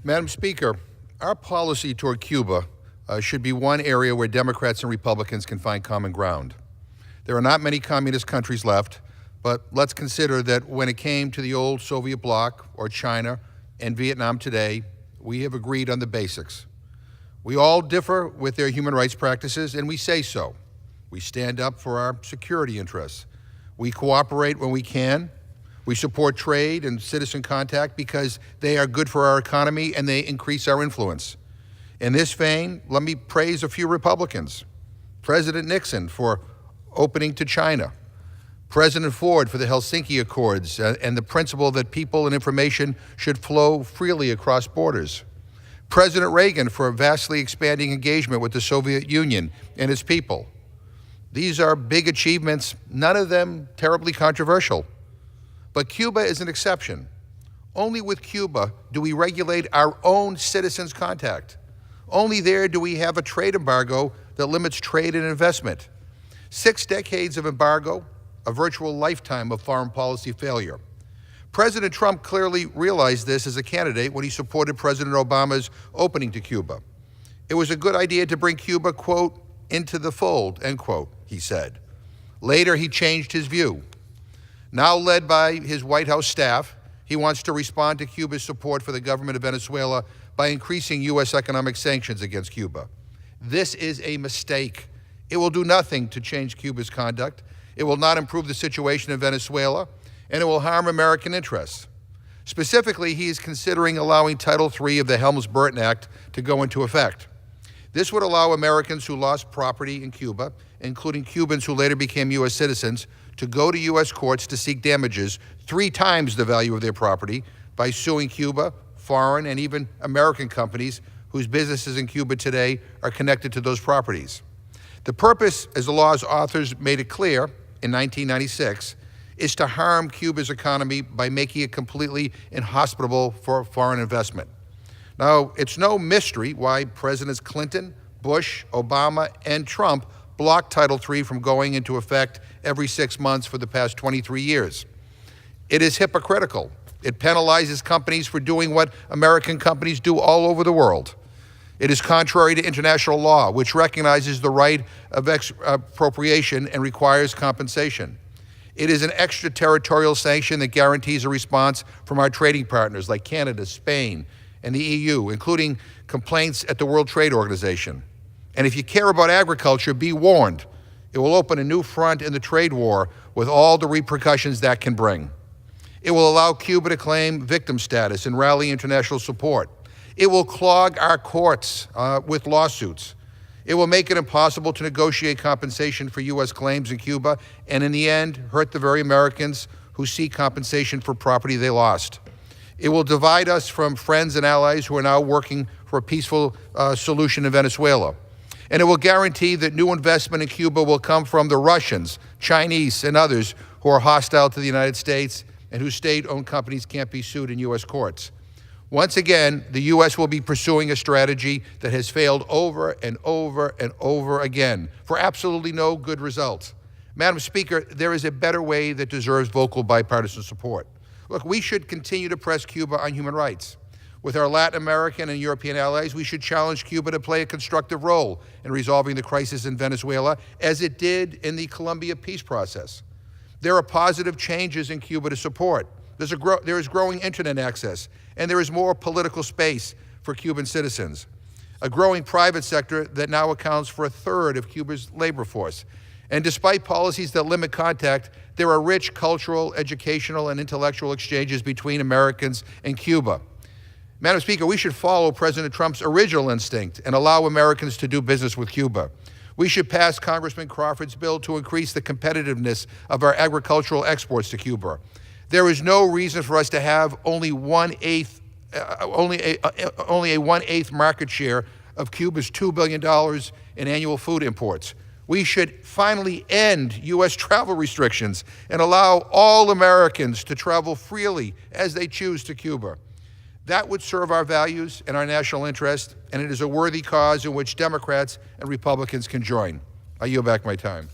Madam Speaker, our policy toward Cuba should be one area where Democrats and Republicans can find common ground. There are not many communist countries left, but let's consider that when it came to the old Soviet bloc or China and Vietnam today, we have agreed on the basics. We all differ with their human rights practices, and we say so. We stand up for our security interests. We cooperate when we can. We support trade and citizen contact because they are good for our economy and they increase our influence. In this vein, let me praise a few Republicans. President Nixon for opening to China. President Ford for the Helsinki Accords and the principle that people and information should flow freely across borders. President Reagan for vastly expanding engagement with the Soviet Union and its people. These are big achievements, none of them terribly controversial. But Cuba is an exception. Only with Cuba do we regulate our own citizens' contact. Only there do we have a trade embargo that limits trade and investment. 6 decades of embargo, a virtual lifetime of foreign policy failure. President Trump clearly realized this as a candidate when he supported President Obama's opening to Cuba. It was a good idea to bring Cuba, quote, into the fold, end quote, he said. Later, he changed his view. Now led by his White House staff, he wants to respond to Cuba's support for the government of Venezuela by increasing U.S. economic sanctions against Cuba. This is a mistake. It will do nothing to change Cuba's conduct. It will not improve the situation in Venezuela, and it will harm American interests. Specifically, he is considering allowing Title III of the Helms-Burton Act to go into effect. This would allow Americans who lost property in Cuba, including Cubans who later became U.S. citizens, to go to U.S. courts to seek damages 3 times the value of their property by suing Cuba, foreign, and even American companies whose businesses in Cuba today are connected to those properties. The purpose, as the law's authors made it clear in 1996, is to harm Cuba's economy by making it completely inhospitable for foreign investment. Now, it's no mystery why Presidents Clinton, Bush, Obama, and Trump blocked Title III from going into effect every 6 months for the past 23 years. It is hypocritical. It penalizes companies for doing what American companies do all over the world. It is contrary to international law, which recognizes the right of expropriation and requires compensation. It is an extraterritorial sanction that guarantees a response from our trading partners like Canada, Spain, and the EU, including complaints at the World Trade Organization. And if you care about agriculture, be warned. It will open a new front in the trade war with all the repercussions that can bring. It will allow Cuba to claim victim status and rally international support. It will clog our courts with lawsuits. It will make it impossible to negotiate compensation for U.S. claims in Cuba, and in the end, hurt the very Americans who seek compensation for property they lost. It will divide us from friends and allies who are now working for a peaceful solution in Venezuela. And it will guarantee that new investment in Cuba will come from the Russians, Chinese, and others who are hostile to the United States and whose state-owned companies can't be sued in U.S. courts. Once again, the U.S. will be pursuing a strategy that has failed over and over and over again for absolutely no good result. Madam Speaker, there is a better way that deserves vocal bipartisan support. Look, we should continue to press Cuba on human rights. With our Latin American and European allies, we should challenge Cuba to play a constructive role in resolving the crisis in Venezuela, as it did in the Colombia peace process. There are positive changes in Cuba to support. There is growing internet access, and there is more political space for Cuban citizens. A growing private sector that now accounts for 1/3 of Cuba's labor force. And despite policies that limit contact, there are rich cultural, educational, and intellectual exchanges between Americans and Cuba. Madam Speaker, we should follow President Trump's original instinct and allow Americans to do business with Cuba. We should pass Congressman Crawford's bill to increase the competitiveness of our agricultural exports to Cuba. There is no reason for us to have only a 1/8 market share of Cuba's $2 billion in annual food imports. We should finally end U.S. travel restrictions and allow all Americans to travel freely as they choose to Cuba. That would serve our values and our national interest, and it is a worthy cause in which Democrats and Republicans can join. I yield back my time.